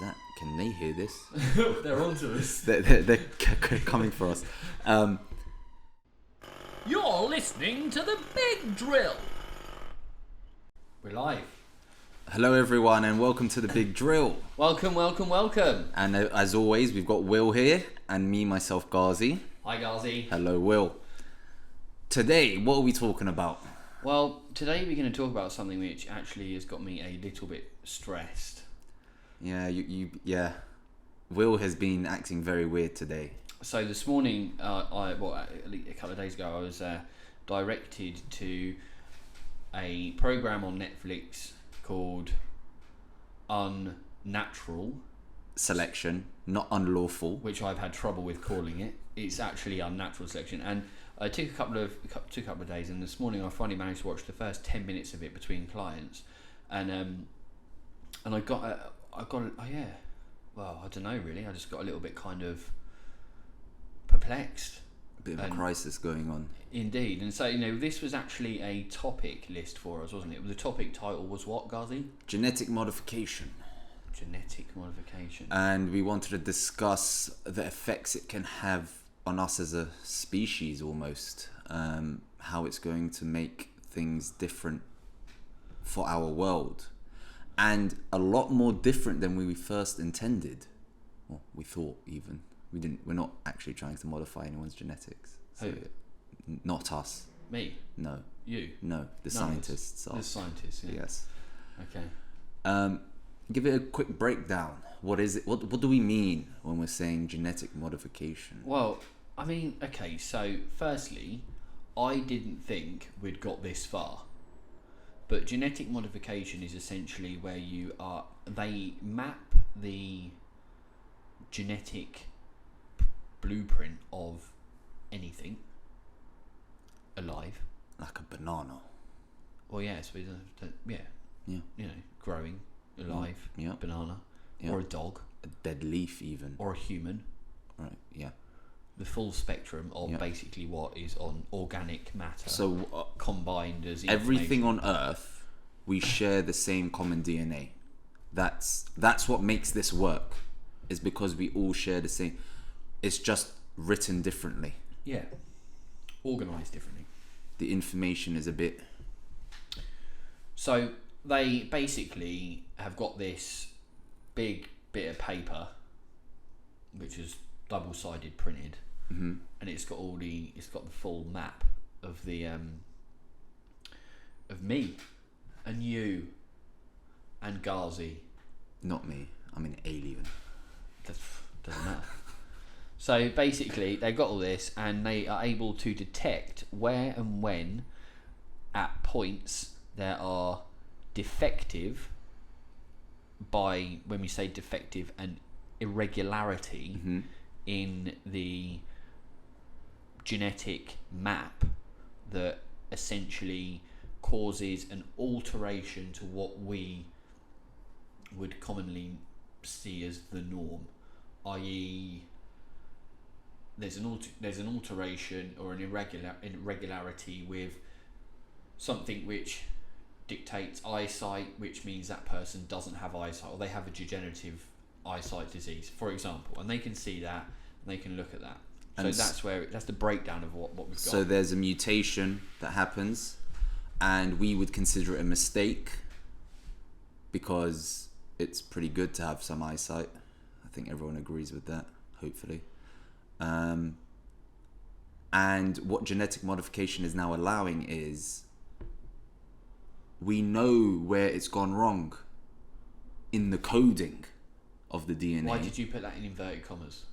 that? Can they hear this? They're onto us. They're coming for us. You're listening to the Big Drill. We're live. Hello everyone and welcome to the Big Drill. Welcome. And as always, we've got Will here and me, myself, Ghazi. Hi, Ghazi. Hello, Will. Today, what are we talking about? Well, today we're going to talk about something which actually has got me a little bit stressed. Yeah, Will has been acting very weird today. So this morning, a couple of days ago, I was directed to a program on Netflix called Unnatural Selection, not unlawful. Which I've had trouble with calling it. It's actually Unnatural Selection, and I took a couple of days, and this morning I finally managed to watch the first 10 minutes of it between clients, and I got well, I don't know really. I just got a little bit kind of perplexed. A bit of a crisis going on. Indeed, and so this was actually a topic list for us, wasn't it? The topic title was what, Ghazi? Genetic modification. Genetic modification. And we wanted to discuss the effects it can have on us as a species almost, how it's going to make things different for our world, and a lot more different than we first intended. Well, we thought even. We're not actually trying to modify anyone's genetics. So Who? Not us. Me? No. You? No, the scientists are. The scientists, yeah. Yes. Okay. Give it a quick breakdown. What is it? What do we mean when we're saying genetic modification? Well, I mean, okay, so firstly, I didn't think we'd got this far. But genetic modification is essentially where they map the genetic blueprint of anything alive. Like a banana. Well, yes, Yeah. Growing alive, Yeah. banana, Yeah. or a dog, A dead leaf even. or a human. Right, yeah. The full spectrum of basically what is on organic matter. So combined as everything on Earth, we share the same common DNA. That's what makes this work. Is because we all share the same. It's just written differently. Yeah. Organised differently. The information is a bit. So they basically have got this big bit of paper, which is double-sided printed, Mm-hmm. and it's got the full map of the of me and you and Ghazi. Not me. I'm an alien. That doesn't matter. So basically, they've got all this, and they are able to detect where and when, at points, there are defective. By when we say defective, an irregularity Mm-hmm. in the genetic map that essentially causes an alteration to what we would commonly see as the norm, i.e. there's an alteration or an irregularity with something which dictates eyesight, which means that person doesn't have eyesight, or they have a degenerative eyesight disease, for example, and they can see that and they can look at that. So that's the breakdown of what we've got. So there's a mutation that happens, and we would consider it a mistake because it's pretty good to have some eyesight. I think everyone agrees with that, hopefully. And what genetic modification is now allowing is we know where it's gone wrong in the coding of the DNA. Why did you put that in inverted commas?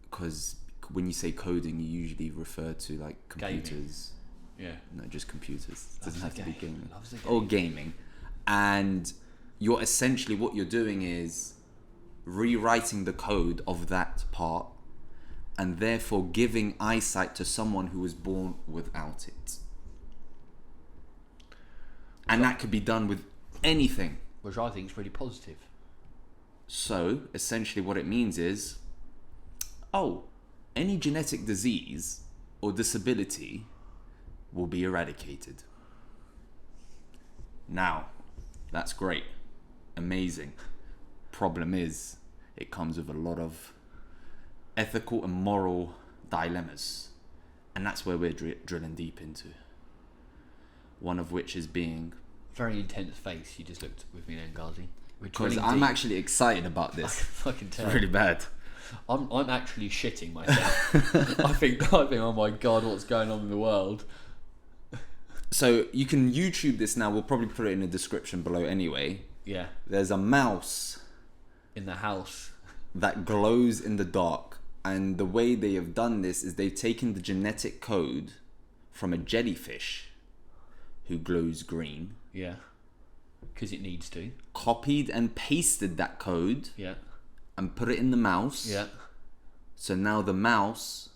Because when you say coding, you usually refer to like computers. Gaming. Yeah. No, just computers. It doesn't have to be gaming. Loves the game. Or gaming. And you're essentially, what you're doing is rewriting the code of that part and therefore giving eyesight to someone who was born without it. And that could be done with anything. Which I think is really positive. So, essentially what it means is, any genetic disease or disability will be eradicated. Now, that's great. Amazing. Problem is, it comes with a lot of ethical and moral dilemmas. And that's where we're drilling deep into. One of which is being... Very intense face you just looked with me then, Ghazi. Because I'm actually excited about this. I can tell. It's really bad. I'm actually shitting myself. I think, oh my God, what's going on in the world? So you can YouTube this now. We'll probably put it in the description below anyway. Yeah. There's a mouse in the house that glows in the dark. And the way they have done this is they've taken the genetic code from a jellyfish who glows green. Yeah. Because it needs to. Copied and pasted that code. Yeah. And put it in the mouse. Yeah. So now the mouse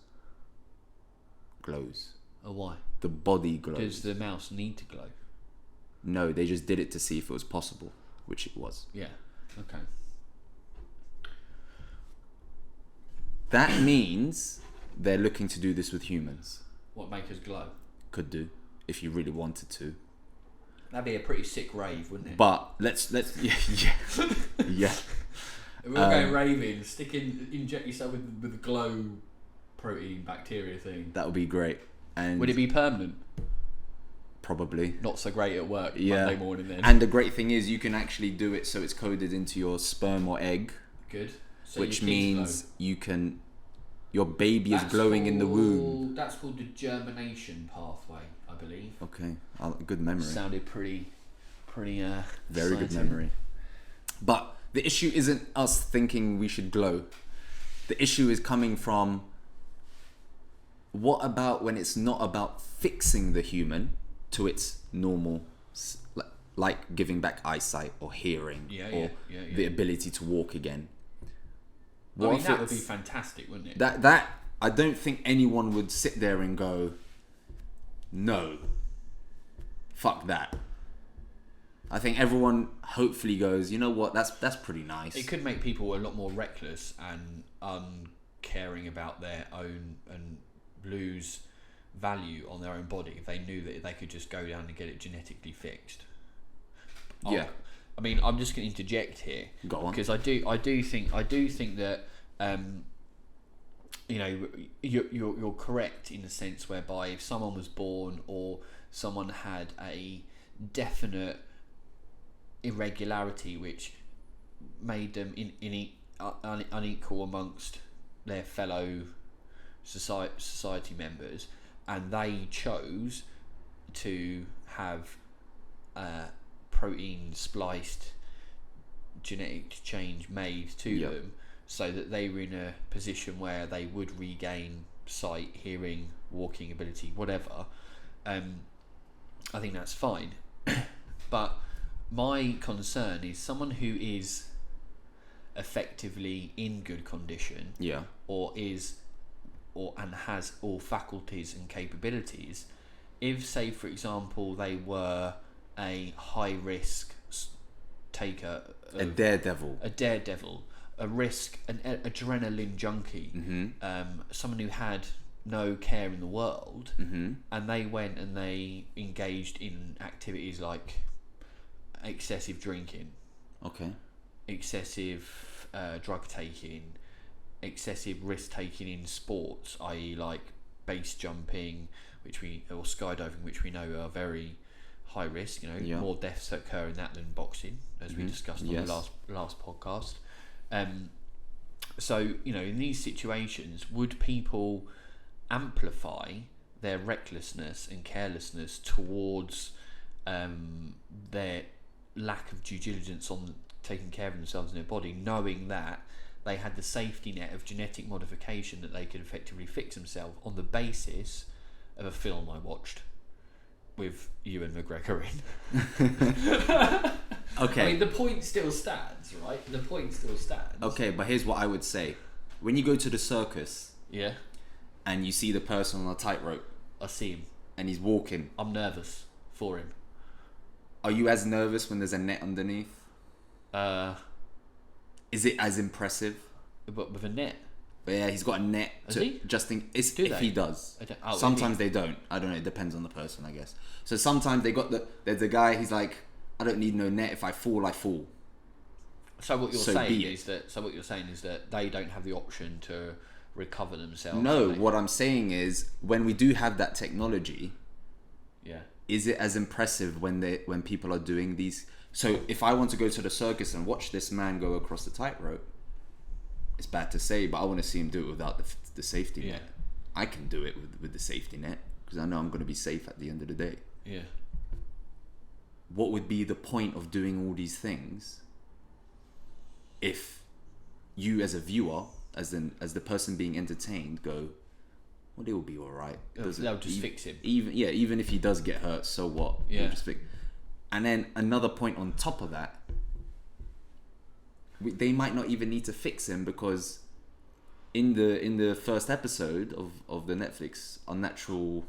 glows. Oh, why? The body glows. Does the mouse need to glow? No, they just did it to see if it was possible, which it was. Yeah. Okay. That means they're looking to do this with humans. What, make us glow? Could do, if you really wanted to. That'd be a pretty sick rave, wouldn't it? But let's yeah. We're all going raving, inject yourself with the glow protein bacteria thing. That would be great. And would it be permanent? Probably. Not so great at work Monday morning then. And the great thing is you can actually do it so it's coded into your sperm or egg. Good. So which means your baby is glowing in the womb. That's called the germination pathway, I believe. Okay, good memory. Sounded pretty. Very exciting. Good memory. But the issue isn't us thinking we should glow. The issue is coming from, what about when it's not about fixing the human to its normal, like giving back eyesight or hearing or the ability to walk again. I mean, that would be fantastic, wouldn't it? That I don't think anyone would sit there and go, no, fuck that. I think everyone hopefully goes, you know what, that's pretty nice. It could make people a lot more reckless and uncaring about their own and lose value on their own body if they knew that they could just go down and get it genetically fixed. Yeah. I mean, I'm just going to interject here. Go on. Because I do think that you know, you're correct in the sense whereby if someone was born or someone had a definite irregularity which made them unequal amongst their fellow society members, and they chose to have protein spliced genetic change made to them so that they were in a position where they would regain sight, hearing, walking ability, whatever, I think that's fine. But my concern is someone who is effectively in good condition and has all faculties and capabilities, if, say, for example, they were a high risk taker, a daredevil, a risk, an adrenaline junkie, someone who had no care in the world, and they went and they engaged in activities like excessive drinking, excessive drug taking, excessive risk taking in sports, i.e. like base jumping, or skydiving, which we know are very high risk. You know, more deaths occur in that than boxing, as we discussed on the last podcast. So, you know, in these situations, would people amplify their recklessness and carelessness towards their lack of due diligence on taking care of themselves and their body, knowing that they had the safety net of genetic modification that they could effectively fix themselves on the basis of a film I watched with Ewan McGregor in? Okay. I mean, the point still stands, right? The point still stands. Okay, but here's what I would say. When you go to the circus... Yeah. And you see the person on a tightrope... I see him. And he's walking. I'm nervous for him. Are you as nervous when there's a net underneath? Is it as impressive? But with a net? But yeah, he's got a net. Just in, if he does. Sometimes they don't. I don't know. It depends on the person, I guess. So sometimes there's a guy. He's like, I don't need no net. If I fall, I fall. So what you're So saying be it. is that. So what you're saying is that they don't have the option to recover themselves. No, do they? what I'm saying is when we do have that technology, Yeah. is it as impressive when people are doing these? So if I want to go to the circus and watch this man go across the tightrope, it's bad to say, but I want to see him do it without the safety net. I can do it with the safety net because I know I'm going to be safe at the end of the day. Yeah. What would be the point of doing all these things if you as a viewer, as the person being entertained, go, well, it will be all right. They'll just fix him. Even if he does get hurt, so what? Yeah. We'll just fix. And then another point on top of that, they might not even need to fix him because in the first episode of the Netflix Unnatural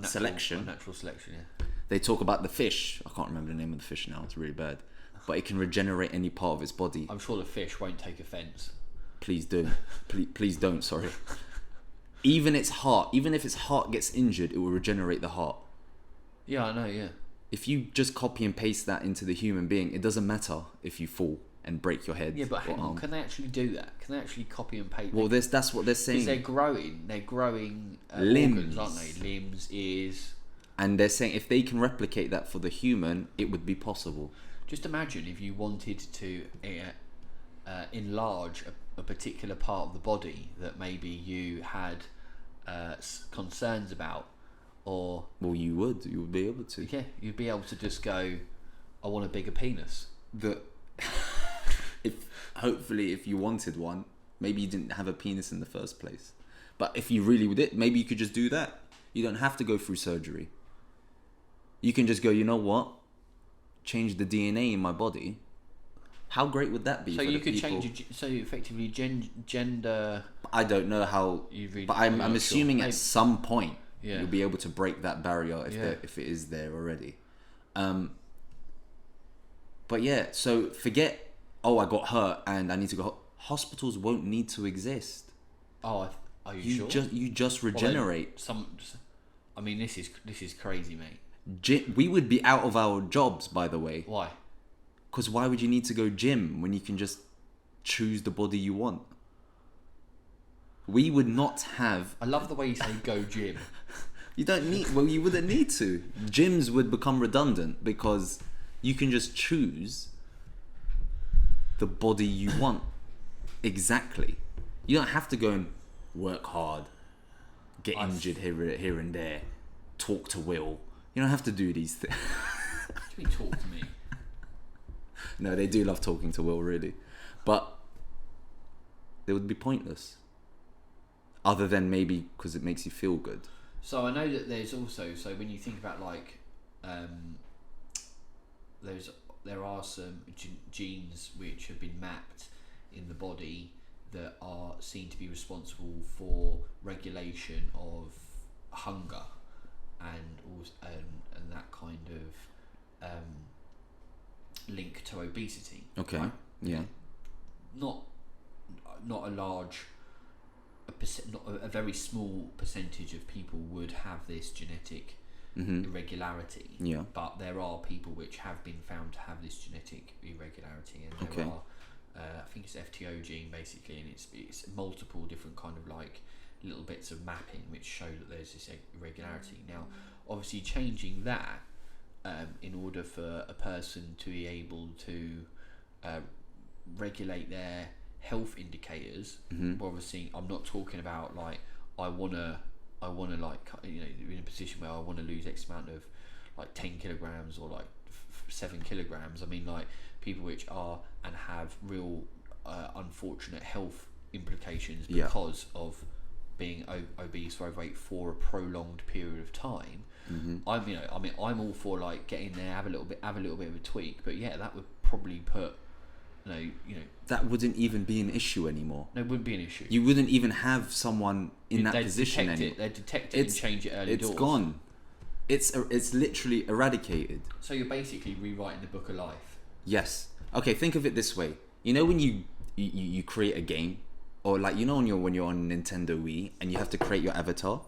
Selection, Yeah. they talk about the fish. I can't remember the name of the fish now. It's really bad, but it can regenerate any part of its body. I'm sure the fish won't take offence. Please do. Please don't. Sorry. Even if its heart gets injured, it will regenerate the heart. Yeah, I know. Yeah. If you just copy and paste that into the human being, it doesn't matter if you fall and break your head. Yeah, but hang on, can they actually do that? Can they actually copy and paste? Well, that's what they're saying. Because they're growing Limbs, organs, aren't they? Limbs, ears. And they're saying if they can replicate that for the human, it would be possible. Just imagine if you wanted to enlarge a particular part of the body that maybe you had concerns about, or You would be able to. yeah, you'd be able to just go, I want a bigger penis. Hopefully if you wanted one, maybe you didn't have a penis in the first place. But if you really did, maybe you could just do that. You don't have to go through surgery. You can just go, you know what? Change the DNA in my body. How great would that be? So for you the could people? change so effectively gender. I don't know how, but I'm assuming at some point you'll be able to break that barrier if it is there already. But yeah, so forget. Oh, I got hurt and I need to go. Hospitals won't need to exist. Oh, are you sure? You just regenerate. I mean, this is crazy, mate. We would be out of our jobs, by the way. Why? Because why would you need to go gym when you can just choose the body you want? We would not have. I love the way you say "go gym." You don't need. Well, you wouldn't need to. Gyms would become redundant because you can just choose the body you want. Exactly. You don't have to go and work hard, get injured here and there, talk to Will. You don't have to do these things. What do you mean talk to me? No, they do love talking to Will, really. But it would be pointless. Other than maybe because it makes you feel good. So I know that there's also, so when you think about like, there are some genes which have been mapped in the body that are seen to be responsible for regulation of hunger and that kind of link to obesity. Okay. Right? Yeah. Not a large, not a very small percentage of people would have this genetic irregularity. Yeah. But there are people which have been found to have this genetic irregularity, and there are, I think it's FTO gene basically, and it's multiple different kind of like little bits of mapping which show that there's this irregularity. Now, obviously, changing that in order for a person to be able to regulate their health indicators. Well, obviously, I'm not talking about like I wanna like, you know, in a position where I want to lose X amount of like 10 kilograms or like 7 kilograms. I mean like people which are and have real unfortunate health implications because of being obese or overweight for a prolonged period of time. I'm all for like getting there, have a little bit of a tweak, but yeah, that would probably put you know that wouldn't even be an issue anymore. No, it wouldn't be an issue. You wouldn't even have someone in that position anymore. They'd detect it and change it early doors. It's gone. It's literally eradicated. So you're basically rewriting the book of life. Yes. Okay, think of it this way. You know when you create a game, or like, you know when you're on Nintendo Wii and you have to create your avatar.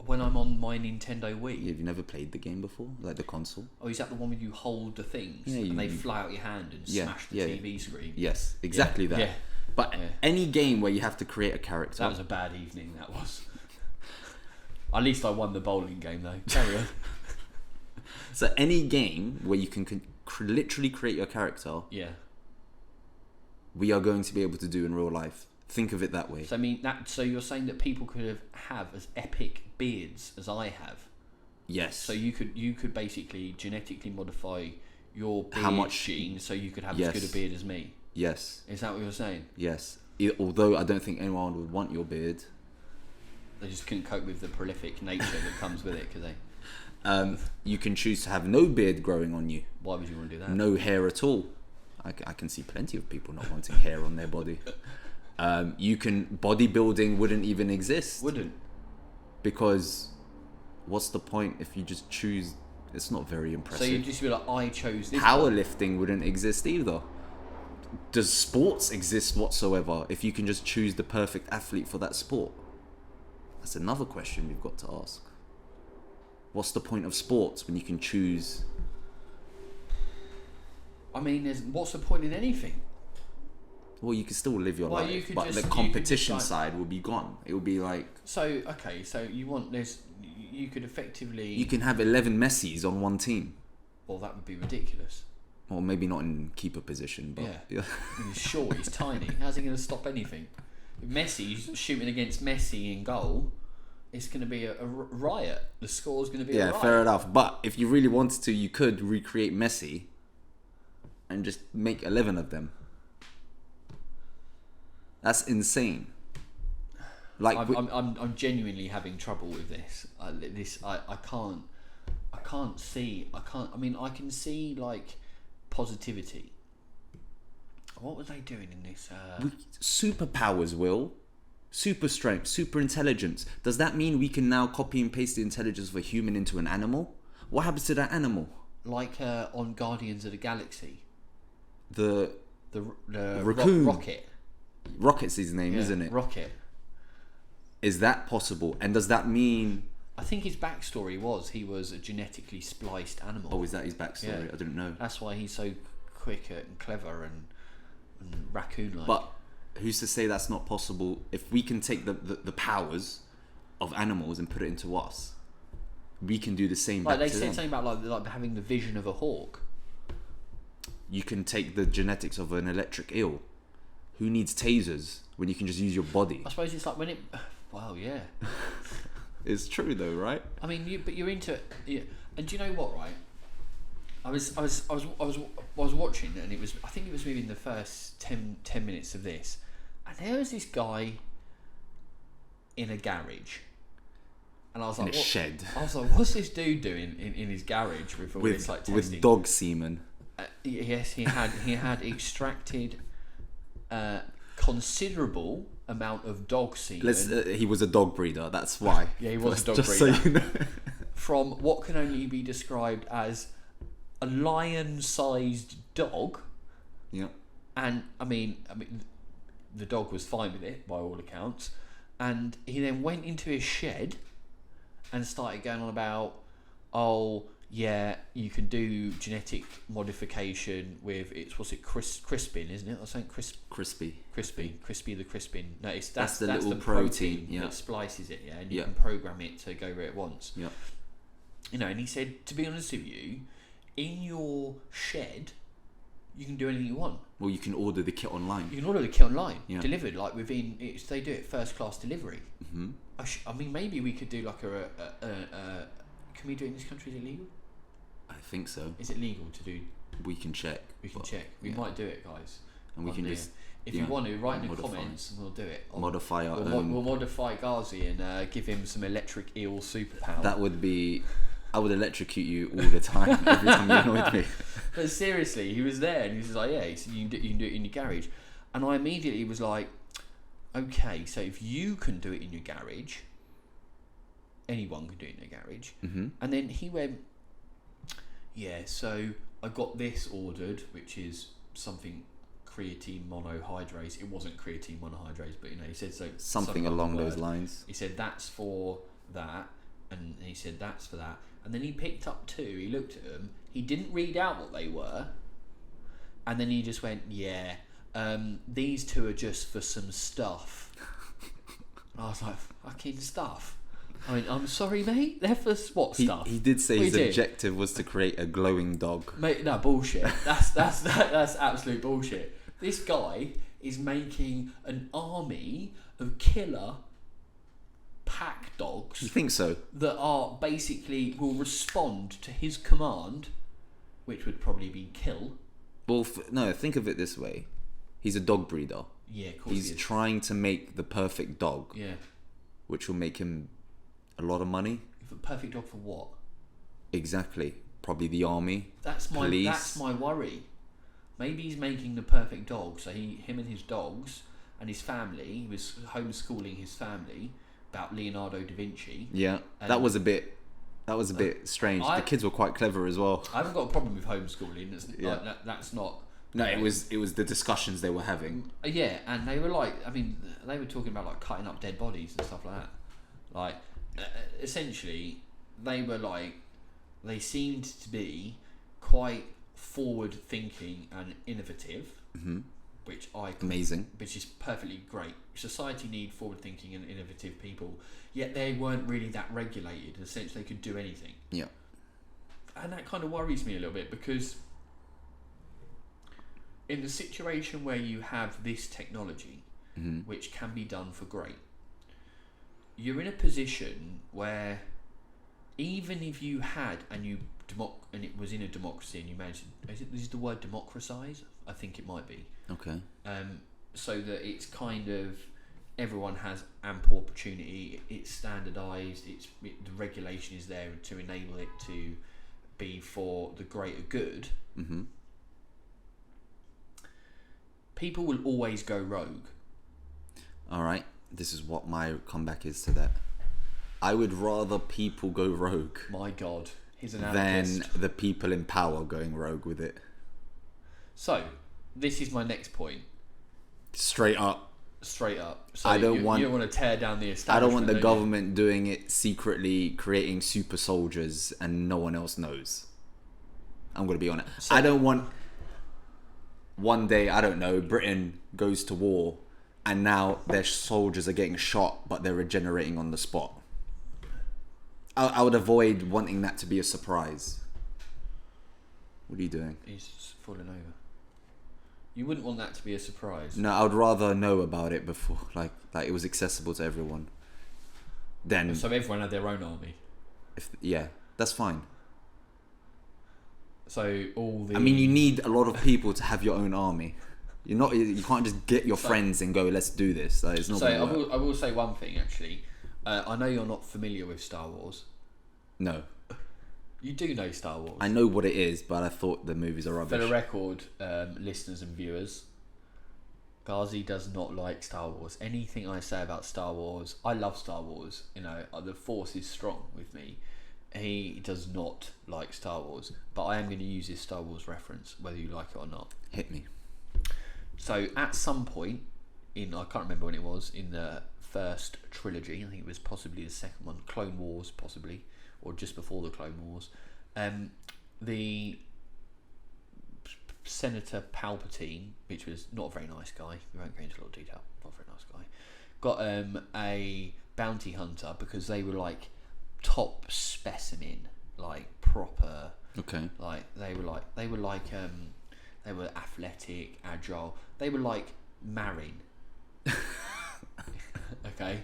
when I'm on my Nintendo Wii. Have you never played the game before, like the console? Oh, is that the one where you hold the things Yeah, and they fly out your hand and smash the TV screen? Yes, exactly that. Yeah. But any game where you have to create a character. That was a bad evening, that was. At least I won the bowling game, though. Carry on. So any game where you can literally create your character, Yeah. we are going to be able to do in real life. Think of it that way. So I mean, so you're saying that people could have as epic beards as I have. Yes. So you could basically genetically modify your beard How much gene so you could have Yes. as good a beard as me. Yes. Is that what you're saying? Yes. Although I don't think anyone would want your beard. They just couldn't cope with the prolific nature that comes with it, could they? You can choose to have no beard growing on you. Why would you want to do that? No hair at all. I can see plenty of people not wanting hair on their body. You can bodybuilding wouldn't even exist. Wouldn't. Because what's the point if you just choose? It's not very impressive. So you'd just be like, I chose this. Powerlifting wouldn't exist either. Does sports exist whatsoever if you can just choose the perfect athlete for that sport? That's another question we've got to ask. What's the point of sports when you can choose? I mean, what's the point in anything? Well, you can still live your Well, life, but the competition side will be gone. It will be like... So, okay, so you want this... You could effectively... You can have 11 Messis on one team. Well, that would be ridiculous. Well, maybe not in keeper position, but... Yeah. He's short, he's tiny. How's he going to stop anything? If Messi's shooting against Messi in goal, it's going to be a riot. The score's going to be a riot. Yeah, fair enough. But if you really wanted to, you could recreate Messi and just make 11 of them. That's insane. Like I'm genuinely having trouble with this. I can't see. I mean, I can see like positivity. What were they doing in this? Superpowers, Will. Super strength, super intelligence. Does that mean we can now copy and paste the intelligence of a human into an animal? What happens to that animal? Like on Guardians of the Galaxy. The raccoon. Rocket. Rocket's his name, isn't it? Rocket. Is that possible? And does that mean... I think his backstory was he was a genetically spliced animal. Oh, is that his backstory? Yeah. I didn't know. That's why he's so quick and clever and raccoon-like. But who's to say that's not possible? If we can take the powers of animals and put it into us, we can do the same. Like they said something about like having the vision of a hawk. You can take the genetics of an electric eel. Who needs tasers when you can just use your body? I suppose it's like when it... Wow, yeah. It's true though, right? I mean, you're into it. Yeah. And do you know what, right? I was watching and it was... I think it was maybe in the first 10 minutes of this. And there was this guy in a garage. And I was like... In a shed. I was like, what's this dude doing in his garage with all this like testing? With dog semen? Yes, he had extracted... considerable amount of dog semen. He was a dog breeder, that's why. Yeah, he was a dog just breeder. So you know. From what can only be described as a lion-sized dog. Yeah. And I mean, the dog was fine with it by all accounts. And he then went into his shed and started going on about, oh, yeah, you can do genetic modification with crispin, isn't it? I was saying crispy the crispin. No, that's the little protein yeah. that splices it, yeah, and you Yeah. can program it to go where it wants. Yeah. You know, and he said, to be honest with you, in your shed, you can do anything you want. Well, you can order the kit online. You can order the kit online, Yeah. delivered like within. They do it first class delivery. Mm-hmm. I mean, maybe we could do like can we do it in this country? Is it legal? I think so. Is it legal to do? We can check. We might do it, guys. And we can just... If you want to, write in the modify. comments and we'll do it. Modify our own. We'll modify Ghazi and give him some electric eel superpower. That would be... I would electrocute you all the time, every time you annoyed me. But seriously, he was there and he was like, yeah, so you can do it in your garage. And I immediately was like, okay, so if you can do it in your garage, anyone can do it in their garage. Mm-hmm. And then he went, yeah, so I got this ordered, which is something creatine monohydrase. It wasn't creatine monohydrase, but you know, he said so. Something along those lines. He said that's for that, And he said, that's for that. And then he picked up 2, he looked at them, he didn't read out what they were, and then he just went, yeah, these 2 are just for some stuff. And I was like, fucking stuff? I mean, I'm sorry, mate, they're for what stuff? He did say what his objective was to create a glowing dog. Mate, no, bullshit. That's absolute bullshit. This guy is making an army of killer pack dogs. You think so? That are basically will respond to his command, which would probably be kill. Well, no, think of it this way. He's a dog breeder. Yeah, of course He's trying to make the perfect dog. Yeah. Which will make him a lot of money. The perfect dog for what? Exactly. Probably the army. That's my worry. Maybe he's making the perfect dog. So him and his dogs and his family. He was homeschooling his family about Leonardo da Vinci. Yeah, that was a bit strange. The kids were quite clever as well. I haven't got a problem with homeschooling. That's not. No, it was the discussions they were having. Yeah, and they were like, I mean, they were talking about like cutting up dead bodies and stuff like that. Like, essentially, they were like, they seemed to be quite forward thinking and innovative. Mm-hmm. Which is perfectly great. Society need forward-thinking and innovative people, yet they weren't really that regulated. Essentially, they could do anything. Yeah, and that kind of worries me a little bit because in the situation where you have this technology, which can be done for great, you're in a position where even if you had and it was in a democracy and you managed, is the word democratize? I think it might be. Okay. So that it's kind of everyone has ample opportunity. It's standardised. The regulation is there to enable it to be for the greater good. Mm-hmm. People will always go rogue. All right. This is what my comeback is to that. I would rather people go rogue. My God, he's an anarchist. Than the people in power going rogue with it. So, this is my next point. Straight up. So you don't want to tear down the establishment. I don't want the government doing it secretly, creating super soldiers, and no one else knows. I'm going to be honest. So, I don't want one day, I don't know, Britain goes to war, and now their soldiers are getting shot, but they're regenerating on the spot. I would avoid wanting that to be a surprise. What are you doing? He's falling over. You wouldn't want that to be a surprise. No, I would rather know about it before, like it was accessible to everyone. Then, so everyone had their own army. That's fine. So all the. I mean, you need a lot of people to have your own army. You can't just get your friends and go, let's do this. Like, it's not. I will say one thing actually. I know you're not familiar with Star Wars. No. You do know Star Wars. I know what it is, but I thought the movies are rubbish. For the record, listeners and viewers, Ghazi does not like Star Wars. Anything I say about Star Wars, I love Star Wars. You know, the Force is strong with me. He does not like Star Wars, but I am going to use this Star Wars reference, whether you like it or not. Hit me. So at some point, I can't remember when it was, in the first trilogy, I think it was possibly the second one, Clone Wars possibly, or just before the Clone Wars, the Senator Palpatine, which was not a very nice guy, we won't go into a lot of detail, not a very nice guy, got a bounty hunter because they were like top specimen, like proper. Okay. Like they were athletic, agile. They were like Marin. Okay,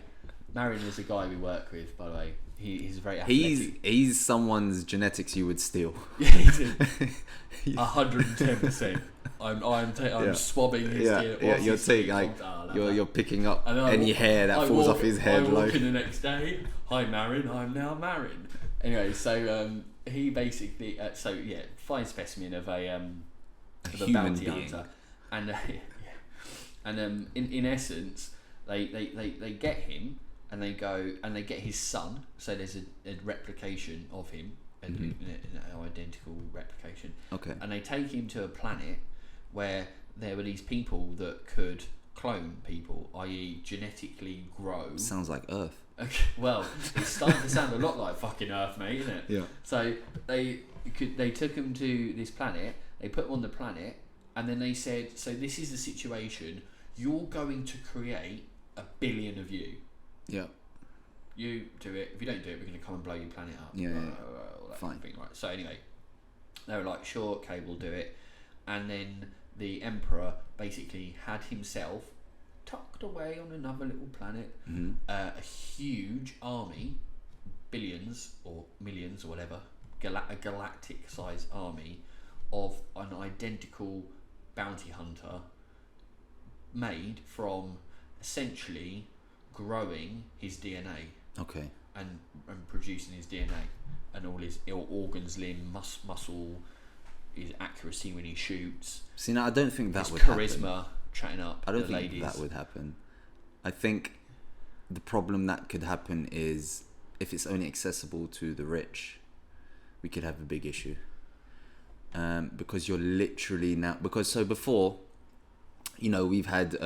Marin is a guy we work with, by the way. He's very athletic. He's someone's genetics you would steal. Yeah, he's 110%. I'm swabbing his ear. Yeah, you're taking you're picking up any hair that falls off his head. I walk in the next day. Hi, Marin. I'm now Marin. Anyway, so he basically fine specimen of a bounty hunter, and in essence, they get him. And they go and they get his son. So there's a replication of him, an identical replication. Okay. And they take him to a planet where there were these people that could clone people, i.e., genetically grow. Sounds like Earth. Okay, well, it's starting to sound a lot like fucking Earth, mate, isn't it? Yeah. So they took them to this planet. They put them on the planet, and then they said, "So this is the situation. You're going to create 1 billion of you. Yeah. You do it. If you don't do it, we're going to come and blow your planet up." Yeah. All that Fine. thing, right? So anyway, they were like, "Sure, okay, we'll do it." And then the Emperor basically had himself tucked away on another little planet, a huge army, billions or millions or whatever, a galactic sized army of an identical bounty hunter made from essentially growing his DNA. Okay. And producing his DNA and all his organs, limb, muscle, his accuracy when he shoots. See, now I don't think that his would charisma, happen. chatting up. I don't the think ladies. that would happen. I think the problem that could happen is if it's only accessible to the rich, we could have a big issue. Because you're literally now, because so before, you know, we've had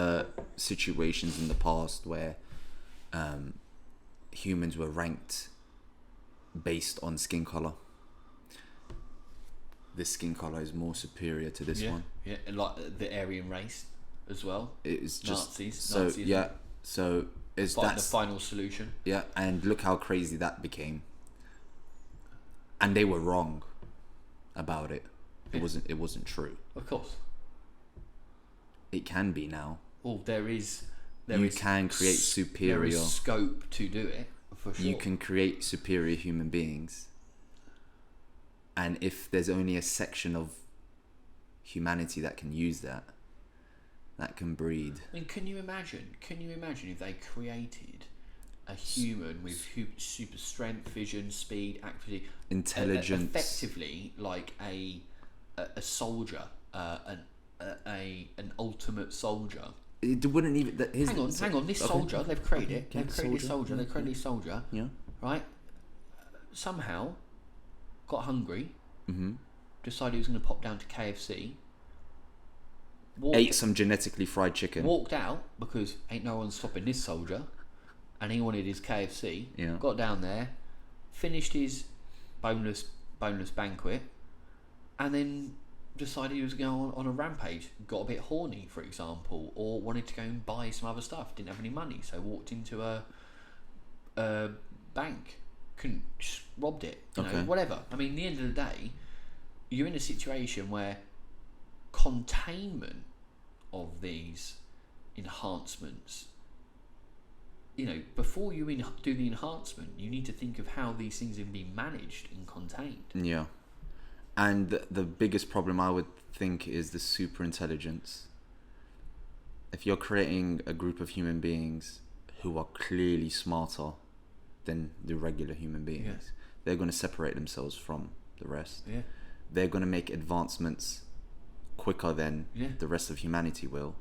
situations in the past where humans were ranked based on skin color. This skin color is more superior to this one. Yeah, and like the Aryan race as well. It's just Nazis. so Nazism. yeah. So is that the final solution? Yeah, and look how crazy that became. And they were wrong about it. It wasn't true. Of course. It can be now. Well, there is can create superior. There is scope to do it for sure. You can create superior human beings. And if there's only a section of humanity that can use that can breed. I mean, can you imagine if they created a human with super strength, vision, speed, accuracy, intelligence, effectively like a soldier, an ultimate soldier. It wouldn't even. Hang on. This soldier, they've created it. They've created this soldier. They created this soldier. Yeah. Right. Somehow, got hungry. Mm-hmm. Decided he was going to pop down to KFC. Ate some genetically fried chicken. Walked out because ain't no one stopping this soldier, and he wanted his KFC. Yeah. Got down there, finished his boneless banquet, and then decided he was going on a rampage. Got a bit horny, for example, or wanted to go and buy some other stuff. Didn't have any money, so walked into a bank. Couldn't, just robbed it. You know, whatever. I mean, at the end of the day, you're in a situation where containment of these enhancements, you know, before you do the enhancement, you need to think of how these things can be managed and contained. Yeah. And the biggest problem I would think is the super intelligence. If you're creating a group of human beings who are clearly smarter than the regular human beings, they're going to separate themselves from the rest. Yeah. They're going to make advancements quicker than the rest of humanity will.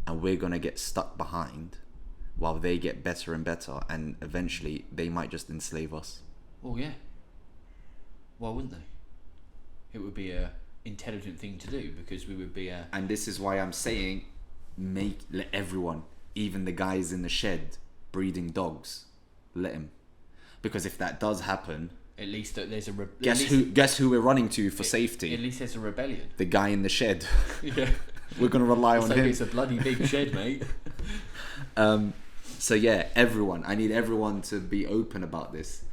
And we're going to get stuck behind while they get better and better. And eventually they might just enslave us. Well, yeah. Why wouldn't they? It would be a intelligent thing to do because we would be a... And this is why I'm saying let everyone, even the guys in the shed breeding dogs, let him. Because if that does happen... At least there's a... Guess who we're running to for safety? At least there's a rebellion. The guy in the shed. Yeah. We're going to rely on him. It's a bloody big shed, mate. So yeah, everyone. I need everyone to be open about this.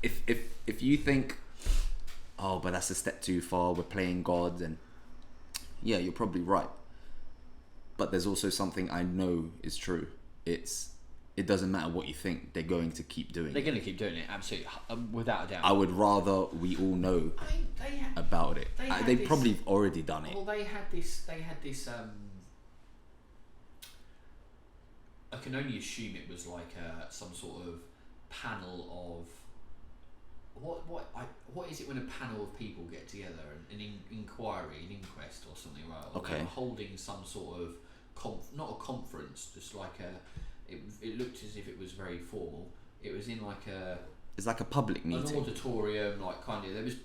If you think, oh, but that's a step too far, we're playing God, and yeah, you're probably right. But there's also something I know is true. It doesn't matter what you think, they're going to keep doing it. They're going to keep doing it, absolutely, without a doubt. I would rather we all know about it. They've probably already done it. Well, they had this. I can only assume it was like some sort of panel of what is it when a panel of people get together, an inquiry, an inquest, or something, right? Or Okay. they were holding some sort of not a conference, just like a. It looked as if it was very formal. It was in like It's like a public an meeting. auditorium, like kind of. There was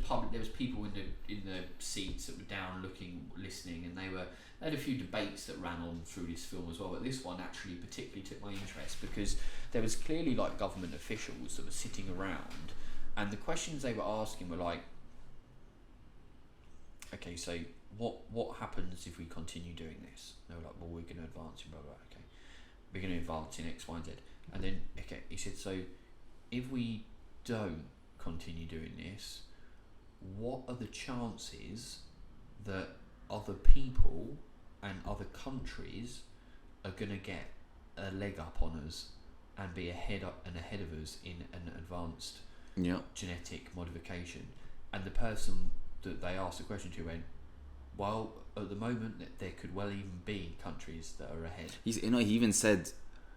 public. There was people in the seats that were down, listening, and they had a few debates that ran on through this film as well. But this one actually particularly took my interest because there was clearly like government officials that were sitting around, and the questions they were asking were like, okay, so what happens if we continue doing this? They were like, well, we're going to advance in blah blah. Okay, we're going to advance in X, Y, and Z. And then okay, he said, so if we don't continue doing this, what are the chances that other people and other countries are going to get a leg up on us and be ahead of us in an advanced genetic modification? And the person that they asked the question to went, well, at the moment there could well even be countries that are ahead. He even said,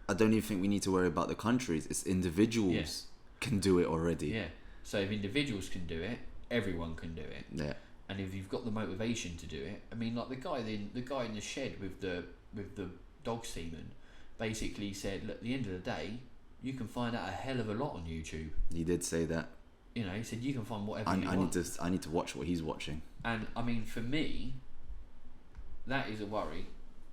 I don't even think we need to worry about the countries. It's individuals can do it already. Yeah. So if individuals can do it, everyone can do it. Yeah. And if you've got the motivation to do it, I mean, like the guy in the shed with the dog semen, basically said, look, at the end of the day, you can find out a hell of a lot on YouTube. He did say that. You know, he said you can find whatever you want. I need to watch what he's watching. And I mean, for me, that is a worry.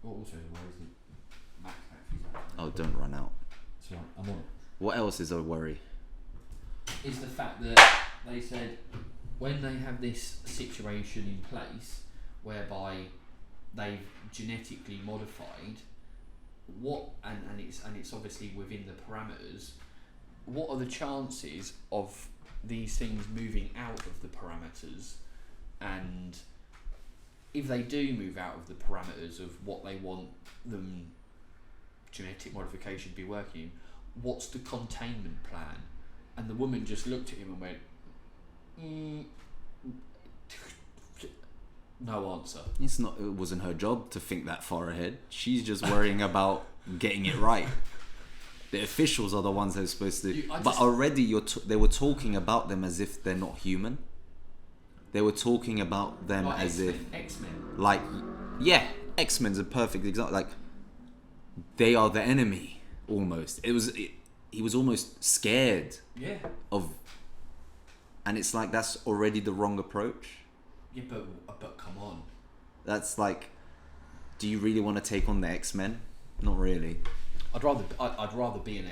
What also is a worry is the Mac batteries. Oh, don't run out. So I'm on. What else is a worry? Is the fact that they said when they have this situation in place whereby they've genetically modified and it's obviously within the parameters, what are the chances of these things moving out of the parameters? And if they do move out of the parameters of what they want them genetic modification to be working in, what's the containment plan? And the woman just looked at him and went, no answer. It wasn't her job to think that far ahead. She's just worrying about getting it right. The officials are the ones that are supposed to. But already they were talking about them as if they're not human. They were talking about them like as X-Men. if X-Men. like, yeah, X-Men's a perfect example. Like, they are the enemy almost. He was almost scared. Yeah. And it's like that's already the wrong approach. Yeah, but come on. That's like, do you really want to take on the X-Men? Not really. I'd rather be an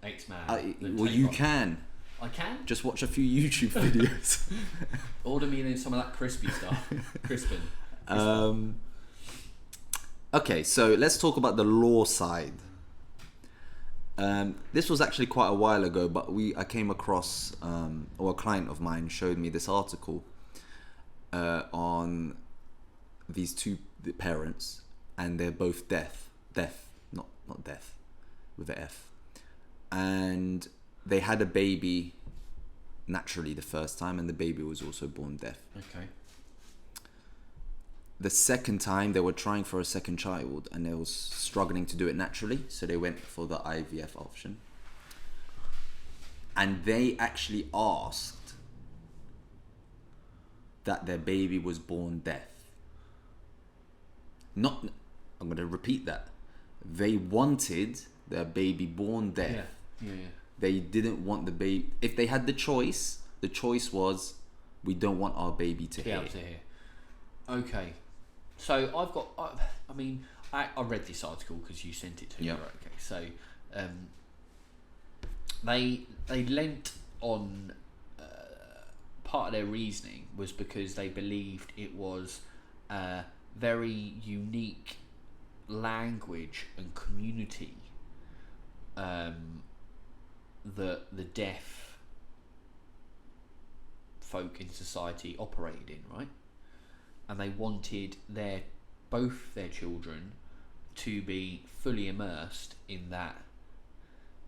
X-Man. Well, you can. I can. Just watch a few YouTube videos. Order me some of that crispy stuff. Crispin. Okay, so let's talk about the law side. This was actually quite a while ago, but I came across, or a client of mine showed me this article on these two parents, and they're both deaf, not deaf, with the F, and they had a baby naturally the first time, and the baby was also born deaf. Okay. The second time they were trying for a second child, and they was struggling to do it naturally, so they went for the IVF option. And they actually asked that their baby was born deaf. I'm going to repeat that. They wanted their baby born deaf. Yeah. They didn't want the baby. If they had the choice was, we don't want our baby to hear. Okay. So I read this article because you sent it to me. Right, okay. So they lent on part of their reasoning was because they believed it was a very unique language and community that the deaf folk in society operated in, right? And they wanted both their children to be fully immersed in that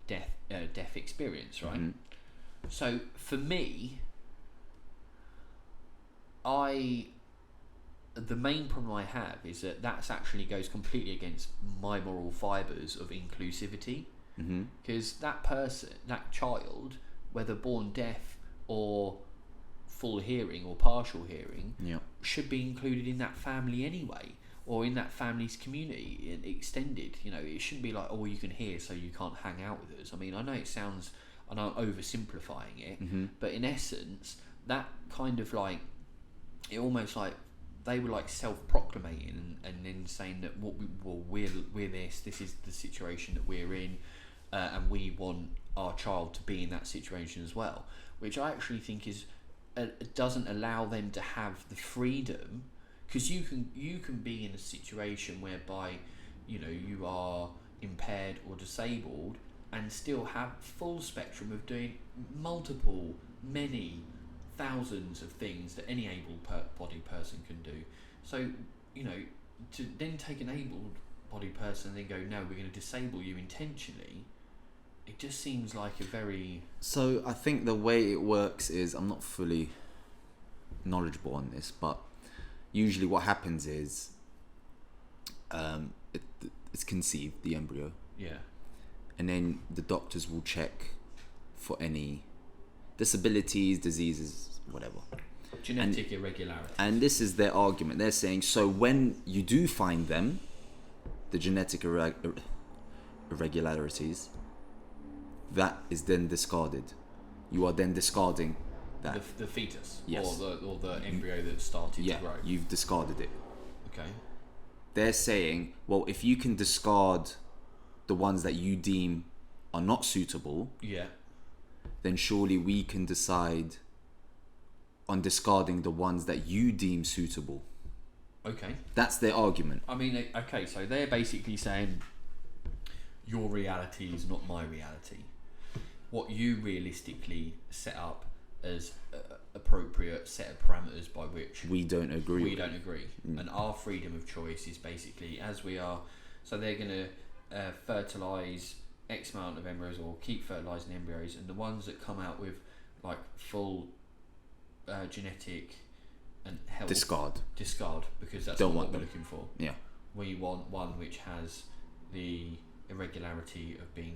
deaf experience, right? Mm-hmm. So for me, the main problem I have is that that's actually goes completely against my moral fibres of inclusivity, because that child, whether born deaf or full hearing or partial hearing, should be included in that family anyway, or in that family's community extended. You know, it shouldn't be like, oh, you can hear so you can't hang out with us. I mean, I know it sounds and I'm oversimplifying it, Mm-hmm. but in essence, that kind of like, it almost like they were like self-proclamating and then saying that we're this is the situation that we're in, and we want our child to be in that situation as well, which I actually think is doesn't allow them to have the freedom, because you can be in a situation whereby you are impaired or disabled and still have full spectrum of doing many thousands of things that any able-bodied person can do. So to then take an able-bodied person and then go, no, we're going to disable you intentionally, it just seems like a very... So I think the way it works is, I'm not fully knowledgeable on this, but usually what happens is it's conceived, the embryo, and then the doctors will check for any disabilities, diseases, whatever, genetic irregularities. And this is their argument. They're saying, so when you do find them, the genetic irregularities, that is then discarded. You are then discarding that. The fetus, yes. or the embryo that started to grow. You've discarded it. Okay. They're saying, well, if you can discard the ones that you deem are not suitable, then surely we can decide on discarding the ones that you deem suitable. Okay. That's their argument. I mean, okay, so they're basically saying your reality is not my reality. What you realistically set up as appropriate set of parameters by which we don't agree. And our freedom of choice is basically as we are. So they're going to fertilise X amount of embryos, or keep fertilising embryos, and the ones that come out with like full genetic and health, discard, because that's not what we're looking for. We want one which has the irregularity of being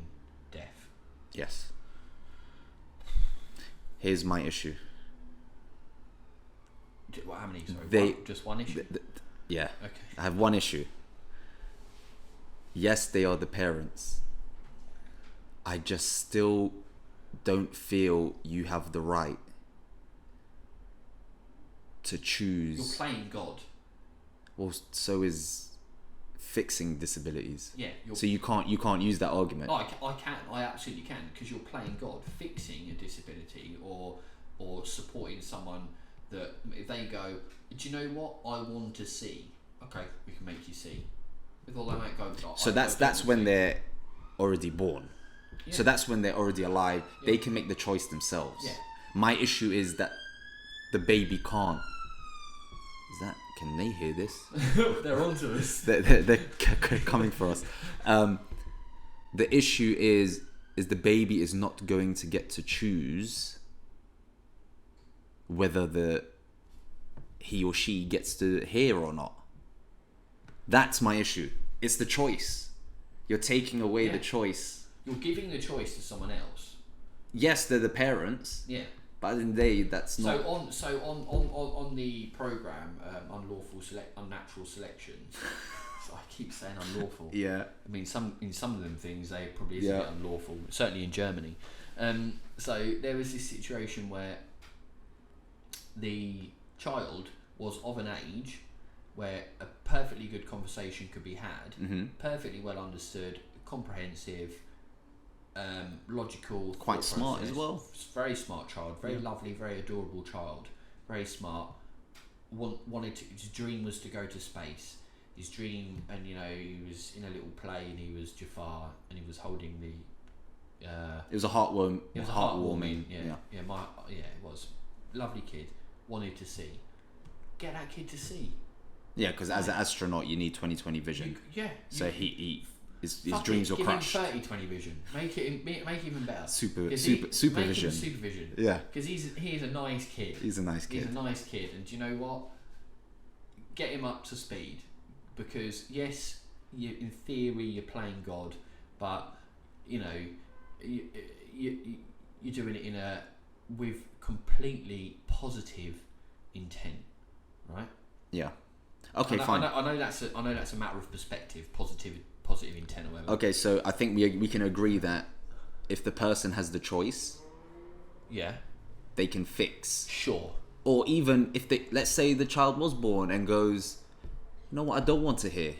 deaf. Yes. Here's my issue. How many? Sorry, just one issue? Yeah. Okay. I have one issue. Yes, they are the parents. I just still don't feel you have the right to choose. You're playing God. Well, so is fixing disabilities. Yeah. So you can't use that argument. I can. I absolutely can, because you're playing God. Fixing a disability or supporting someone that if they go, do you know what I want to see? Okay, we can make you see. With all they might go. So that's when they're already born. Yeah. So that's when they're already alive. Yeah. They can make the choice themselves. Yeah. My issue is that the baby can't. Can they hear this? They're onto us. They're coming for us. The issue is the baby is not going to get to choose whether he or she gets to hear or not. That's my issue. It's the choice. You're taking away the choice. You're giving the choice to someone else. Yes, they're the parents. Yeah. But in day, that's not. So on the program, Unnatural Selection. So I keep saying unlawful. Yeah. I mean, in some of them things they probably is a bit unlawful. Certainly in Germany. So there was this situation where the child was of an age where a perfectly good conversation could be had, perfectly well understood, comprehensive, logical, quite smart process. As well. Very smart child, very lovely, very adorable child, very smart. His dream was to go to space. His dream, and he was in a little play, and he was Jafar, and he was holding the. It was a heartwarming. It was heartwarming. It was lovely kid. Wanted to see. Get that kid to see. Yeah, because as an astronaut, you need 20/20 vision. So his dreams were crushed. Give him 30/20 vision. Make even better. Super make vision. Him super vision. Yeah. Because he is a nice kid. He's a nice kid. And do you know what? Get him up to speed, because yes, in theory you're playing God, but you're doing it with completely positive intent, right? Yeah. Okay, fine. I know that's a matter of perspective, positive intent or whatever. Okay, so I think we can agree that if the person has the choice, Yeah. they can fix. Sure. Or even if they, let's say the child was born and goes, you know what, I don't want to hear.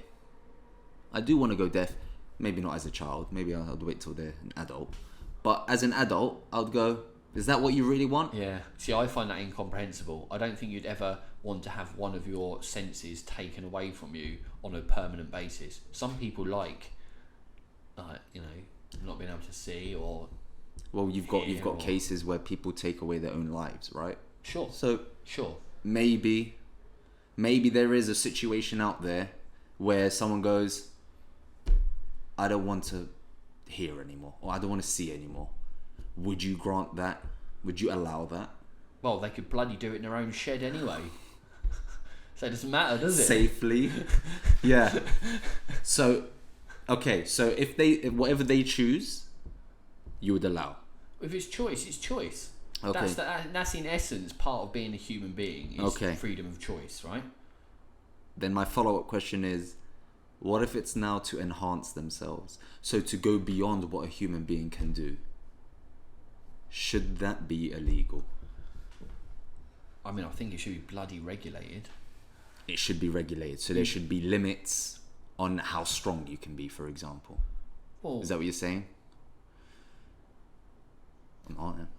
I do want to go deaf. Maybe not as a child. Maybe I'd wait till they're an adult. But as an adult, I'd go, is that what you really want? Yeah. See, I find that incomprehensible. I don't think you'd ever want to have one of your senses taken away from you on a permanent basis. Some people like, not being able to see or. Well, you've got cases where people take away their own lives, right? Sure. So sure. Maybe there is a situation out there where someone goes, I don't want to hear anymore, or I don't want to see anymore. Would you grant that? Would you allow that? Well, they could bloody do it in their own shed anyway. So it doesn't matter, does it? Safely. Yeah. So, okay. So if whatever they choose, you would allow. If it's choice, it's choice. Okay. That's in essence part of being a human being. Is freedom of choice, right? Then my follow-up question is, what if it's now to enhance themselves? So to go beyond what a human being can do. Should that be illegal? I mean, I think it should be bloody regulated. It should be regulated. So there should be limits on how strong you can be, for example. Well, is that what you're saying?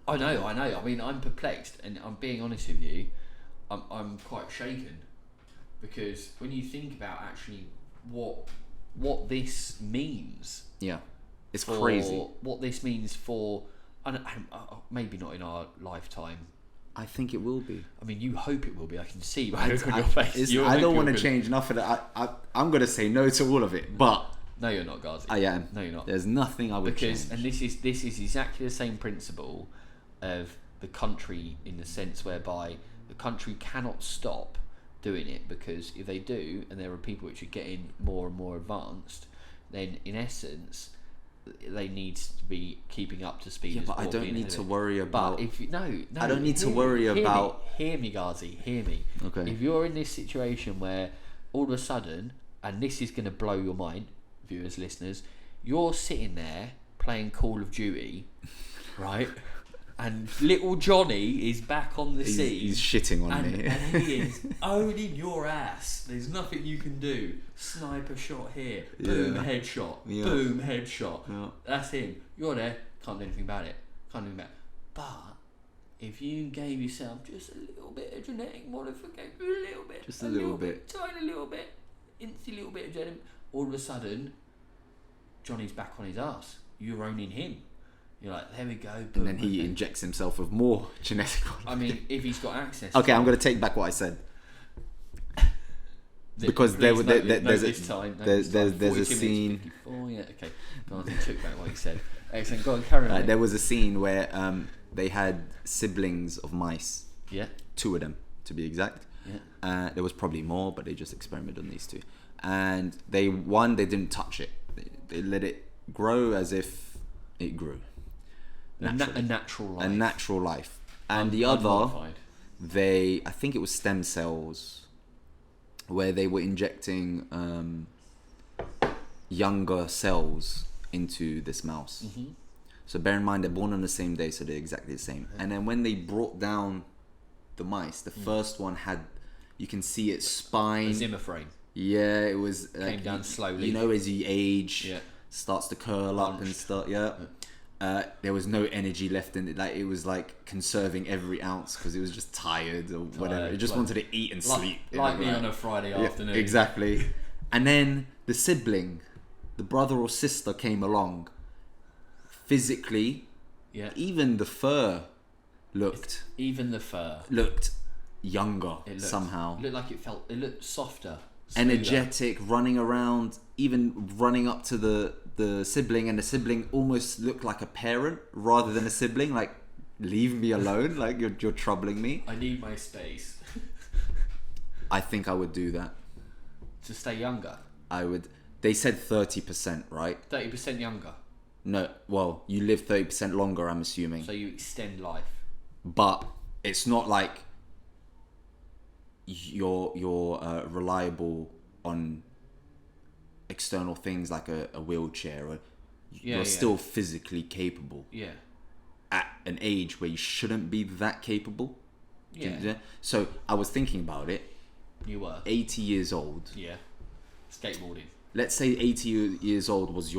I know. I mean, I'm perplexed, and I'm being honest with you. I'm quite shaken because when you think about actually what this means. Yeah, it's crazy. What this means for, maybe not in our lifetime. I think it will be. I mean, you hope it will be. I can see by the look on your face. I don't want to change nothing. I'm going to say no to all of it, but. No, you're not, Ghazi. I am. No, you're not. There's nothing I would change. And this is exactly the same principle of the country, in the sense whereby the country cannot stop doing it, because if they do, and there are people which are getting more and more advanced, then in essence they need to be keeping up to speed. Yeah, but I don't need to worry about. But if I don't need to worry about. Hear me, Ghazi. Hear me. Okay. If you're in this situation where all of a sudden, and this is going to blow your mind, viewers, listeners, you're sitting there playing Call of Duty, right? And little Johnny is back on the scene. He's shitting on me. And he is owning your ass. There's nothing you can do. Sniper shot here. Boom, headshot. Yeah. Boom, headshot. Yeah. That's him. You're there. Can't do anything about it. But if you gave yourself just a little bit of genetic modification, a little bit. Just a little bit. Tiny little bit. Incy little bit of genetic. All of a sudden, Johnny's back on his ass. You're owning him. You're like, there we go. Boom, and then he injects himself with more genetic. I mean, if he's got access. Okay, I'm going to take back what I said. Because there's a scene. Oh yeah, okay. Go on, took back what he said. Excellent. Go on, carry on. There was a scene where they had siblings of mice. Yeah. 2 of them, to be exact. Yeah. There was probably more, but they just experimented on these 2. And they didn't touch it. They let it grow as if it grew. A natural life. A natural life. And the other, I think it was stem cells, where they were injecting younger cells into this mouse. Mm-hmm. So bear in mind, they're born on the same day, so they're exactly the same. And then when they brought down the mice, the first one had, you can see its spine. A Zimmer frame. Yeah, it was came down slowly. You know, as you age, starts to curl up and stuff. Yeah. There was no energy left in it. Like, it was like conserving every ounce because it was just tired or whatever. It just wanted to eat and sleep. Like me on a Friday afternoon. Exactly. And then the sibling, the brother or sister, came along. Physically, even the fur looked younger somehow. It looked like it looked softer. Energetic, running around, even running up to the sibling, and the sibling almost looked like a parent rather than a sibling. Like, leave me alone, like you're troubling me. I need my space. I think I would do that. To stay younger? I would. They said 30%, right? 30% younger? No, well, you live 30% longer, I'm assuming. So you extend life. But it's not like you're reliable on external things like a wheelchair, or you're still physically capable. Yeah. At an age where you shouldn't be that capable. Yeah. So I was thinking about it. You were 80 years old. Yeah. Skateboarding. Let's say 80 years old was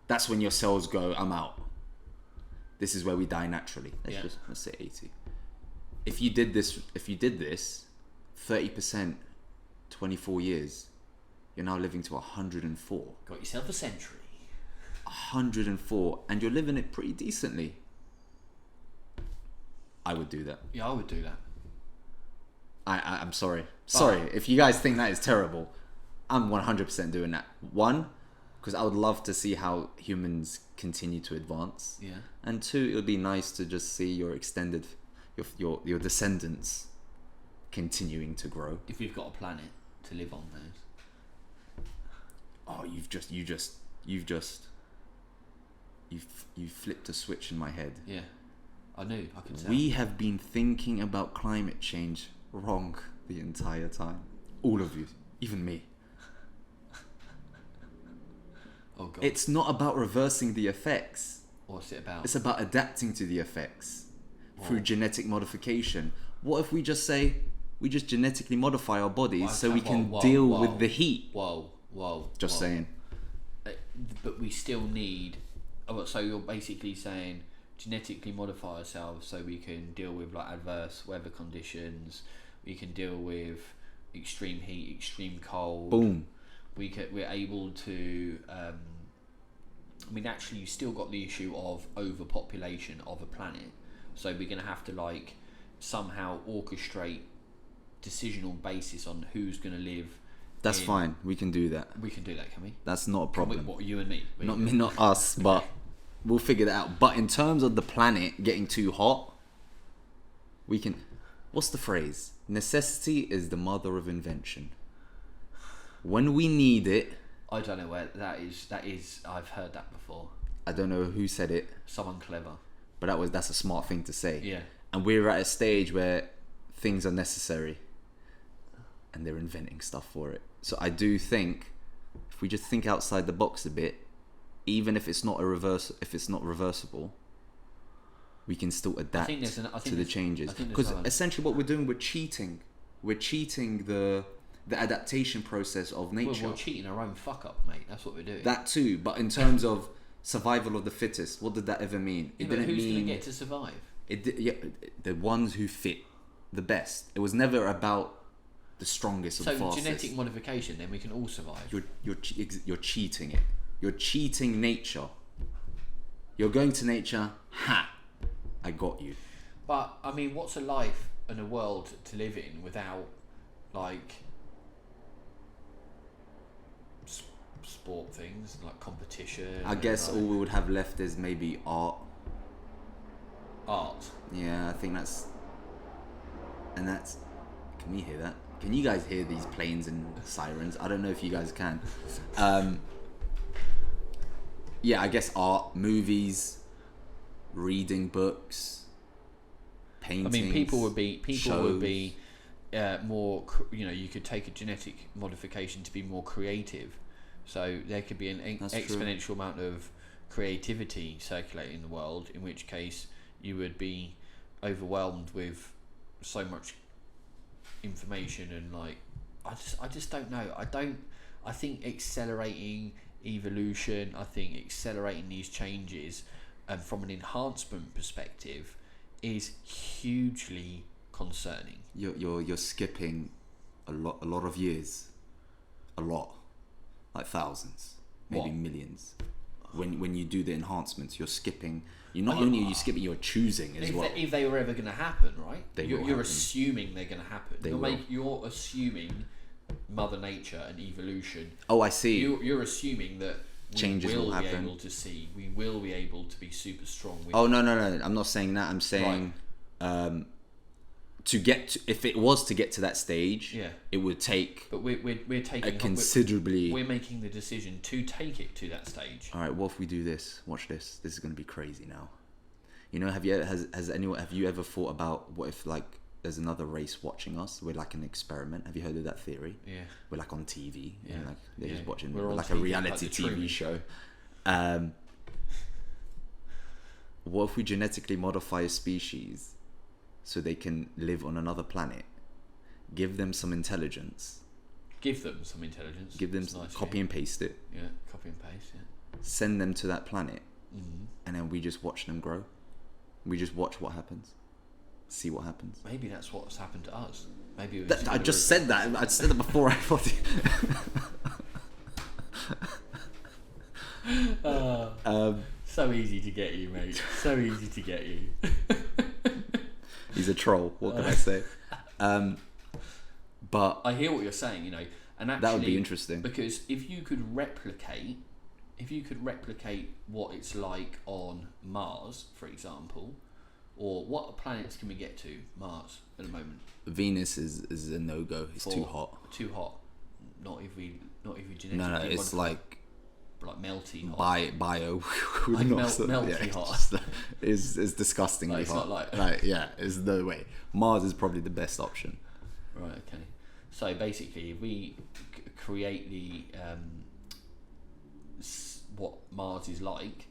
that's when your cells go, I'm out. This is where we die naturally. Let's say 80. If you did this 30%, 24 years, you're now living to 104. Got yourself a century. 104, and you're living it pretty decently. I would do that. Yeah, I would do that. I'm sorry. Sorry, if you guys think that is terrible, I'm 100% doing that. One, because I would love to see how humans continue to advance. Yeah. And two, it would be nice to just see your extended, your descendants continuing to grow. If we've got a planet to live on, those. Oh, you've flipped a switch in my head. Yeah, I knew. I could tell. We have been thinking about climate change wrong the entire time. All of you, even me. Oh God. It's not about reversing the effects. What's it about? It's about adapting to the effects through genetic modification. What if we just genetically modify our bodies so we can deal with the heat? Just saying. But we still need. So you're basically saying genetically modify ourselves so we can deal with like adverse weather conditions. We can deal with extreme heat, extreme cold. Boom. We're able to. I mean, actually, you still got the issue of overpopulation of a planet. So we're going to have to like somehow orchestrate decisional basis on who's going to live. That's fine. We can do that. We can do that, can we? That's not a problem. What, you and me? Not me, not us, but we'll figure that out. But in terms of the planet getting too hot, we can. What's the phrase? Necessity is the mother of invention. When we need it. I don't know where that is. I've heard that before. I don't know who said it. Someone clever. But that's a smart thing to say. Yeah. And we're at a stage where things are necessary. And they're inventing stuff for it. So I do think if we just think outside the box a bit, even if it's not reversible, we can still adapt to the changes. Because essentially what we're doing, we're cheating the adaptation process of nature. We're cheating our own fuck up, mate. That's what we're doing. That too, but in terms of survival of the fittest, what did that ever mean? It didn't mean who's going to get to survive. The ones who fit the best. It was never about the strongest or the fastest. So genetic modification, then we can all survive. You're cheating it. You're cheating nature. You're going to nature. I got you. But I mean, what's a life and a world to live in without like sport things like competition? I guess all we would have left is maybe art. Art. Yeah, I think that's. Can we hear that? Can you guys hear these planes and sirens? I don't know if you guys can. Yeah, I guess art, movies, reading books, paintings. I mean, people would be more. You could take a genetic modification to be more creative. So there could be an exponential amount of creativity circulating in the world. In which case, you would be overwhelmed with so much information and like I just don't know. I think accelerating evolution, I think accelerating these changes from an enhancement perspective is hugely concerning. You're skipping a lot of years. A lot. Like thousands, maybe millions. When you do the enhancements, you're skipping. You're not only you skipping, you're choosing as well. If they were ever going to happen, right? You're happen. assuming they're going to happen. You're assuming Mother Nature and evolution. Oh, I see. You're assuming that changes will happen. We will be able to be super strong. No. I'm not saying that. I'm saying if it was to get to that stage, it would take. But we're taking considerably. We're making the decision to take it to that stage. All right. What if we do this? Watch this. This is going to be crazy now. Have you ever thought about what if like there's another race watching us? We're like an experiment. Have you heard of that theory? Yeah. We're like on TV. Yeah. And like they're just watching. We're like on a TV, reality like the TV Truman show. what if we genetically modify a species so they can live on another planet? Give them some intelligence. Give them some intelligence. Give them nice, copy and paste it. Yeah, copy and paste. Yeah. Send them to that planet, Mm-hmm. and then we just watch them grow. We just watch what happens. See what happens. Maybe that's what's happened to us. Maybe I just said that. I said that before. I thought. So easy to get you, mate. So easy to get you. He's a troll. What can I say? But I hear what you're saying, you know, and actually that would be interesting, because if you could replicate what it's like on Mars, for example, or what planets can we get to Mars at the moment? Venus is a no-go. It's too hot. Too hot. Not if we genetically. No, it's like melty hot. Bio. Like melty hot. Is disgustingly it's hot. not like there's no way. Mars is probably the best option. Right. Okay. So basically, if we create the what Mars is like,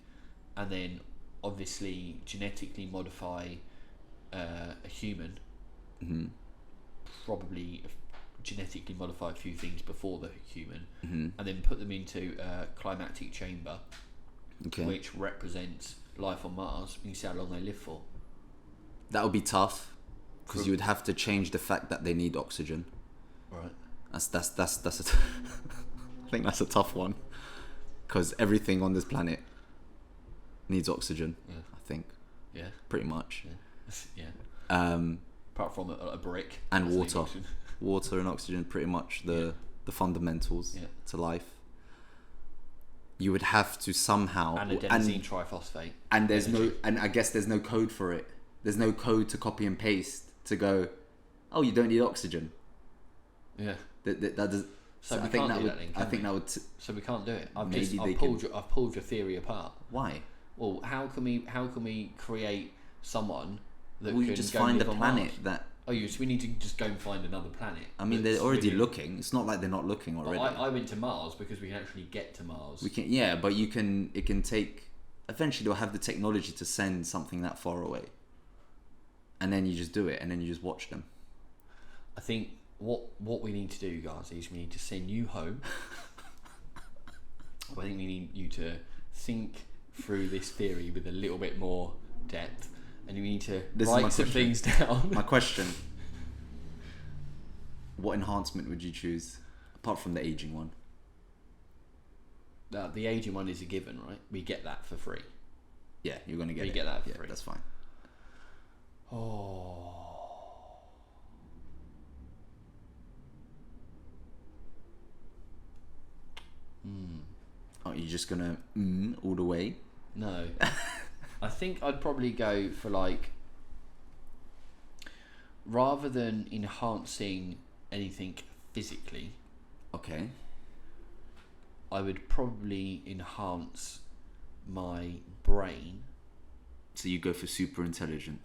and then obviously genetically modify a human, mm-hmm. probably genetically modify a few things before the human, mm-hmm. and then put them into a climatic chamber, okay. which represents life on Mars. You see how long they live for. That would be tough, because you would have to change the fact that they need oxygen. Right. That's I think that's a tough one, because everything on this planet needs oxygen. Yeah. I think. Yeah. Pretty much. Yeah. Yeah. Apart from a brick and water. Water and oxygen, pretty much the fundamentals to life. You would have to somehow and adenosine triphosphate. And there's I guess there's no code for it. There's no code to copy and paste to go, oh, you don't need oxygen. Yeah. That does. So I we think can't that do would. that then, I think that would. So we can't do it. I've pulled your theory apart. Why? Well, how can we create someone that we can just go find a live on planet Mars? that. Oh, so we need to just go and find another planet. I mean, they're already looking. It's not like they're not looking already. I went to Mars because we can actually get to Mars. We can, yeah, but it can take. Eventually, they'll have the technology to send something that far away. And then you just do it, and then you just watch them. I think what we need to do, guys, is we need to send you home. I think we need you to think through this theory with a little bit more depth, and you need to write some things down. My question: what enhancement would you choose, apart from the aging one? The aging one is a given, right? We get that for free. Yeah, you're going to get it. We get that for free. That's fine. Oh. Oh, you're just gonna all the way? No. I think I'd probably go for rather than enhancing anything physically. Okay. I would probably enhance my brain. So you go for super intelligence?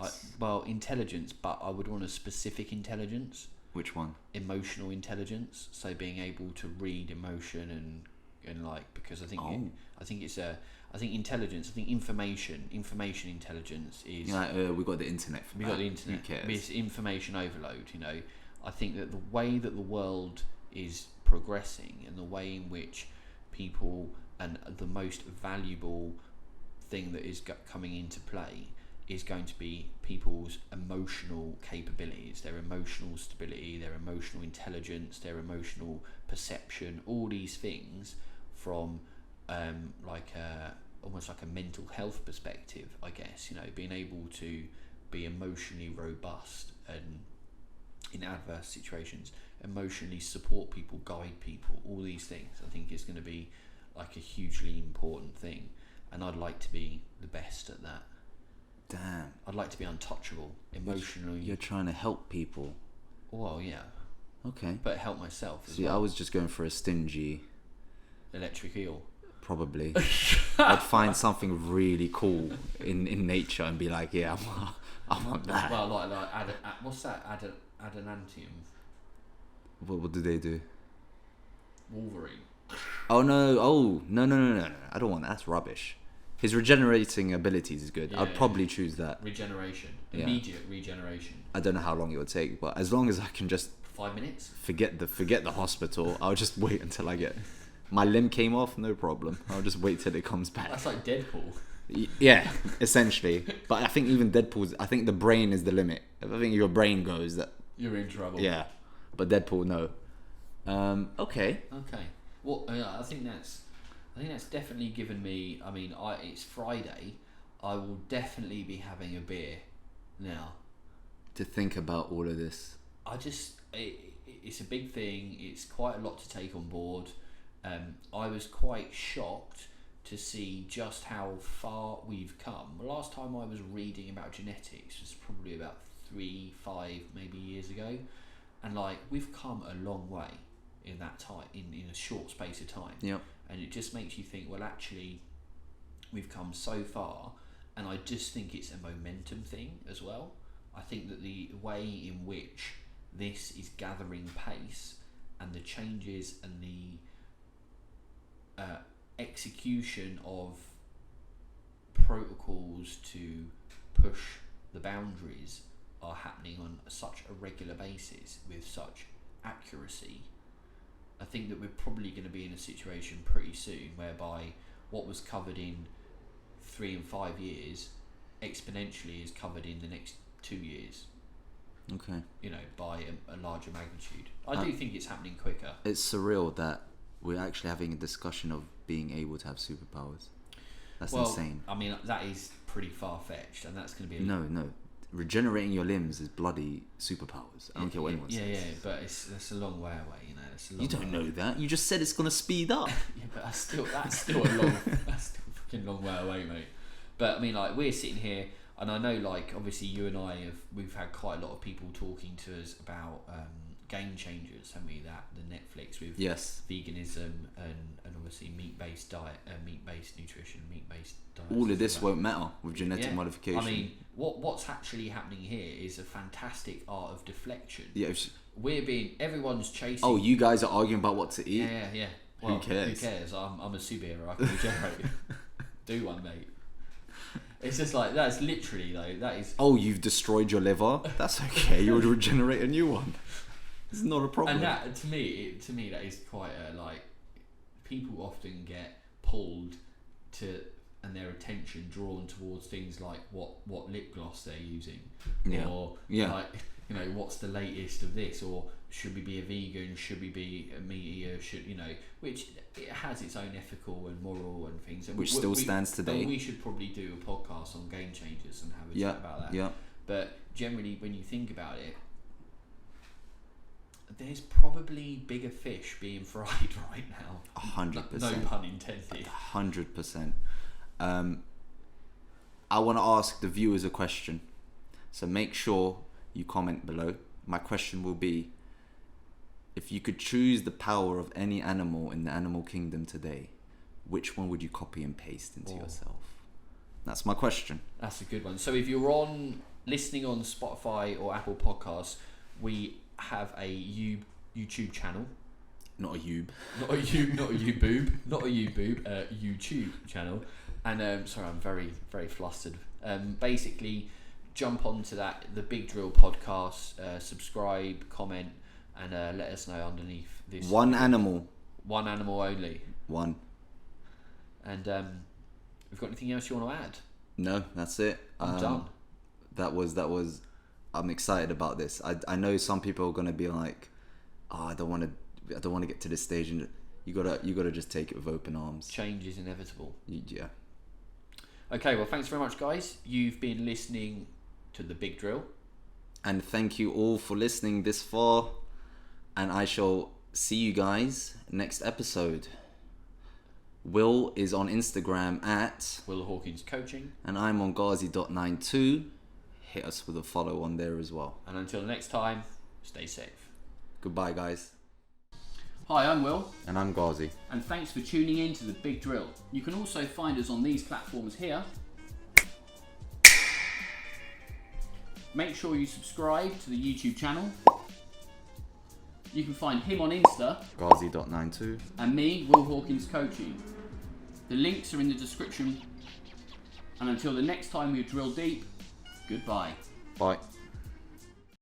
Intelligence, but I would want a specific intelligence. Which one? Emotional intelligence. So being able to read emotion and because I think intelligence. I think information intelligence is. We got the internet. We got the internet. Who cares? It's information overload. You know, I think that the way that the world is progressing and the way in which people and the most valuable thing that is coming into play is going to be people's emotional capabilities, their emotional stability, their emotional intelligence, their emotional perception, all these things from almost like a mental health perspective, I guess, you know, being able to be emotionally robust and in adverse situations, emotionally support people, guide people, all these things I think is going to be like a hugely important thing, and I'd like to be the best at that. Damn. I'd like to be untouchable emotionally. You're trying to help people. Well, yeah. Okay. But help myself as See, well. I was just going for a stingy... electric eel. Probably. I'd find something really cool in nature and be like, yeah, I want that. Well, what's that? Adamantium. What do they do? Wolverine. Oh no! I don't want that. That's rubbish. His regenerating abilities is good. Yeah, I'd probably choose that. Regeneration. Yeah. Immediate regeneration. I don't know how long it would take, but as long as I can just 5 minutes? forget the hospital, I'll just wait until I get... My limb came off, no problem. I'll just wait till it comes back. That's like Deadpool. Yeah, essentially. But I think even Deadpool's... I think the brain is the limit. If I think your brain goes, that... You're in trouble. Yeah. But Deadpool, no. Okay. Okay. Well, I think that's definitely given me... I mean, it's Friday. I will definitely be having a beer now. To think about all of this. It's a big thing. It's quite a lot to take on board. I was quite shocked to see just how far we've come. The last time I was reading about genetics was probably about 3, 5 maybe years ago, and like we've come a long way in that time, in a short space of time. Yep. And it just makes you think, well, actually we've come so far, and I just think it's a momentum thing as well. I think that the way in which this is gathering pace, and the changes and the execution of protocols to push the boundaries are happening on such a regular basis with such accuracy. I think that we're probably going to be in a situation pretty soon whereby what was covered in 3 and 5 years exponentially is covered in the next 2 years. Okay. You know, by a larger magnitude. I do think it's happening quicker. It's surreal that we're actually having a discussion of being able to have superpowers. That's insane. I mean, that is pretty far-fetched, and that's going to be... No. Regenerating your limbs is bloody superpowers. I don't care what anyone says. Yeah, but that's a long way away, you know. It's a long You don't way know that. You just said it's going to speed up. Yeah, but that's still a long... that's still a fucking long way away, mate. But, I mean, like, we're sitting here, and I know, like, obviously you and I we've had quite a lot of people talking to us about game changers, haven't we? The Netflix with veganism and obviously meat-based diet, meat-based nutrition, meat-based diet. All of this won't matter with genetic modification. I mean, what's actually happening here is a fantastic art of deflection. Yeah. Everyone's chasing. Oh, you guys are arguing about what to eat? Yeah. Well, who cares? Who cares? I'm a superhero. I can regenerate. Do one, mate. It's just like, that's literally though, that is... Oh, you've destroyed your liver? That's okay, you would regenerate a new one. It's not a problem. And that, to me, that is quite a, like, people often get pulled to, and their attention drawn towards things like what lip gloss they're using. Yeah. Or, like, you know, what's the latest of this? Or should we be a vegan? Should we be a meat eater? Which it has its own ethical and moral and things. And which still stands today. And we should probably do a podcast on game changers and have a chat about that. Yeah. But generally, when you think about it, there's probably bigger fish being fried right now. 100%. No pun intended. 100%. I want to ask the viewers a question. So make sure you comment below. My question will be, if you could choose the power of any animal in the animal kingdom today, which one would you copy and paste into yourself? That's my question. That's a good one. So if you're listening on Spotify or Apple Podcasts, we have a YouTube channel. Not a YouTube channel. And sorry, I'm very, very flustered. Basically, jump onto that, the Big Drill podcast, subscribe, comment, and let us know underneath this. One animal only. One. And we've got anything else you want to add? No, that's it. I'm done. That was. I'm excited about this. I know some people are gonna be like, "Oh, I don't want to get to this stage," and you gotta just take it with open arms. Change is inevitable. Yeah. Okay, well, thanks very much, guys. You've been listening to the Big Drill, and thank you all for listening this far. And I shall see you guys next episode. Will is on Instagram at Will Hawkins Coaching, and I'm on Ghazi.92. Hit us with a follow on there as well. And until next time, stay safe. Goodbye, guys. Hi, I'm Will. And I'm Ghazi. And thanks for tuning in to the Big Drill. You can also find us on these platforms here. Make sure you subscribe to the YouTube channel. You can find him on Insta, Ghazi.92, and me, Will Hawkins Coaching. The links are in the description And until the next time we drill deep, goodbye. Bye.